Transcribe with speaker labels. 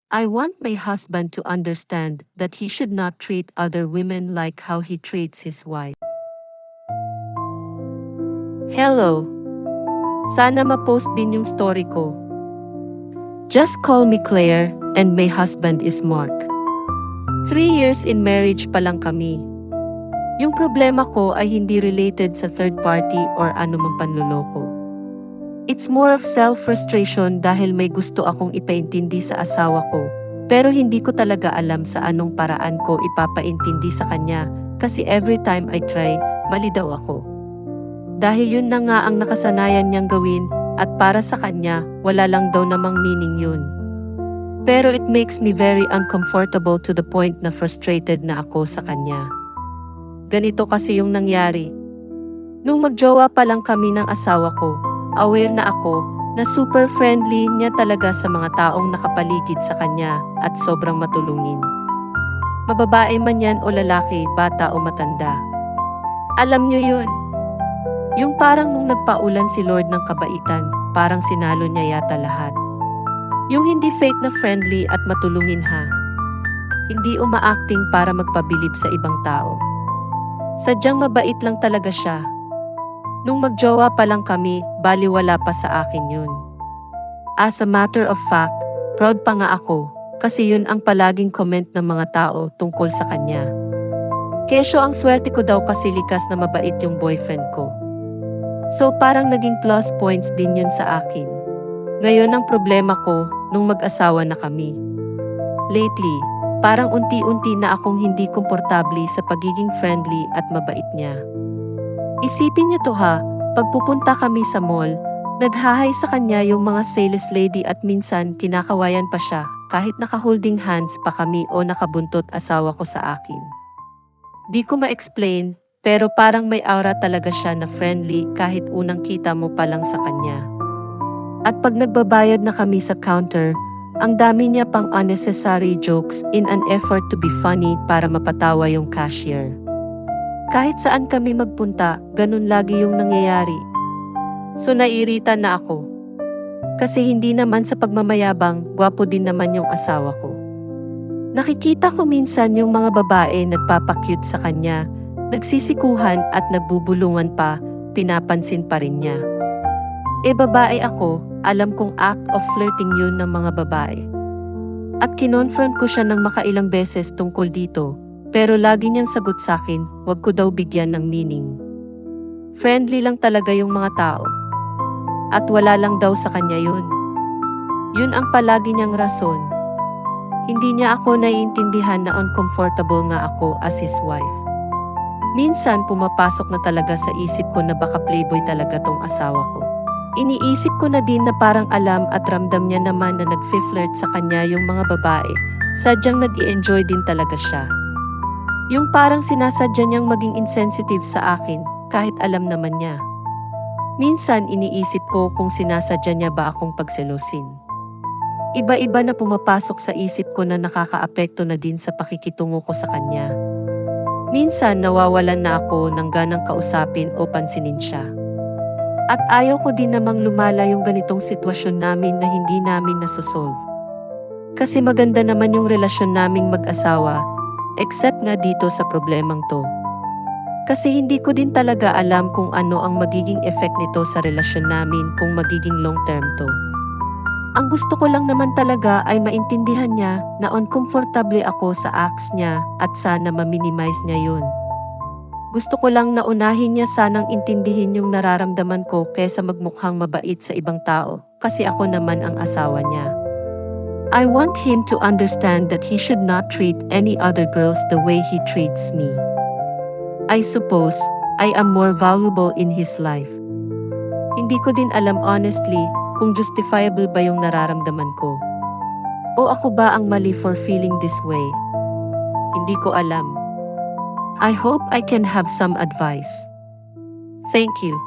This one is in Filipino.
Speaker 1: I want my husband to understand that he should not treat other women like how he treats his wife. Hello. Sana ma-post din yung story ko. Just call me Claire, and my husband is Mark. 3 years in marriage pa lang kami. Yung problema ko ay hindi related sa third party or anumang panloloko. It's more of self-frustration dahil may gusto akong ipaintindi sa asawa ko, pero hindi ko talaga alam sa anong paraan ko ipapaintindi sa kanya, kasi every time I try, mali daw ako. Dahil yun na nga ang nakasanayan niyang gawin, at para sa kanya, wala lang daw namang meaning yun. Pero it makes me very uncomfortable to the point na frustrated na ako sa kanya. Ganito kasi yung nangyari. Nung magjowa pa lang kami ng asawa ko, aware na ako na super friendly niya talaga sa mga taong nakapaligid sa kanya at sobrang matulungin. Mababae man yan o lalaki, bata o matanda. Alam niyo yun. Yung parang nung nagpaulan si Lord ng kabaitan, parang sinalo niya yata lahat. Yung hindi fake na friendly at matulungin ha. Hindi umaacting para magpabilib sa ibang tao. Sadyang mabait lang talaga siya. Nung magjowa pa lang kami, baliwala pa sa akin yun. As a matter of fact, proud pa nga ako, kasi yun ang palaging comment ng mga tao tungkol sa kanya. Kesyo ang swerte ko daw kasi likas na mabait yung boyfriend ko. So parang naging plus points din yun sa akin. Ngayon ang problema ko, nung mag-asawa na kami. Lately, parang unti-unti na akong hindi komportable sa pagiging friendly at mabait niya. Isipin niyo to ha, pagpupunta kami sa mall, naghahay sa kanya yung mga sales lady at minsan kinakawayan pa siya kahit naka-holding hands pa kami o nakabuntot asawa ko sa akin. Di ko ma-explain, pero parang may aura talaga siya na friendly kahit unang kita mo pa lang sa kanya. At pag nagbabayad na kami sa counter, ang dami niya pang unnecessary jokes in an effort to be funny para mapatawa yung cashier. Kahit saan kami magpunta, ganun lagi yung nangyayari. So naiirita na ako. Kasi hindi naman sa pagmamayabang, gwapo din naman yung asawa ko. Nakikita ko minsan yung mga babae nagpapakyut sa kanya, nagsisikuhan at nagbubulungan pa, pinapansin pa rin niya. Babae ako, alam kong act of flirting yun ng mga babae. At kinonfront ko siya ng makailang beses tungkol dito, pero lagi niyang sagot sa akin, wag ko daw bigyan ng meaning. Friendly lang talaga yung mga tao. At wala lang daw sa kanya yun. Yun ang palagi niyang rason. Hindi niya ako naiintindihan na uncomfortable nga ako as his wife. Minsan pumapasok na talaga sa isip ko na baka playboy talaga tong asawa ko. Iniisip ko na din na parang alam at ramdam niya naman na nag-flirt sa kanya yung mga babae, sadyang nag-i-enjoy din talaga siya. Yung parang sinasadya niyang maging insensitive sa akin, kahit alam naman niya. Minsan iniisip ko kung sinasadya niya ba akong pagselosin. Iba-iba na pumapasok sa isip ko na nakakaapekto na din sa pakikitungo ko sa kanya. Minsan nawawalan na ako ng ganang kausapin o pansinin siya. At ayaw ko din namang lumala yung ganitong sitwasyon namin na hindi namin nasosolve. Kasi maganda naman yung relasyon naming mag-asawa, except nga dito sa problemang to. Kasi hindi ko din talaga alam kung ano ang magiging effect nito sa relasyon namin kung magiging long-term to. Ang gusto ko lang naman talaga ay maintindihan niya na uncomfortable ako sa acts niya at sana ma-minimize niya yun. Gusto ko lang na unahin niya sanang intindihin yung nararamdaman ko kaysa magmukhang mabait sa ibang tao, kasi ako naman ang asawa niya. I want him to understand that he should not treat any other girls the way he treats me. I suppose, I am more valuable in his life. Hindi ko din alam honestly kung justifiable ba yung nararamdaman ko. O ako ba ang mali for feeling this way? Hindi ko alam. I hope I can have some advice. Thank you.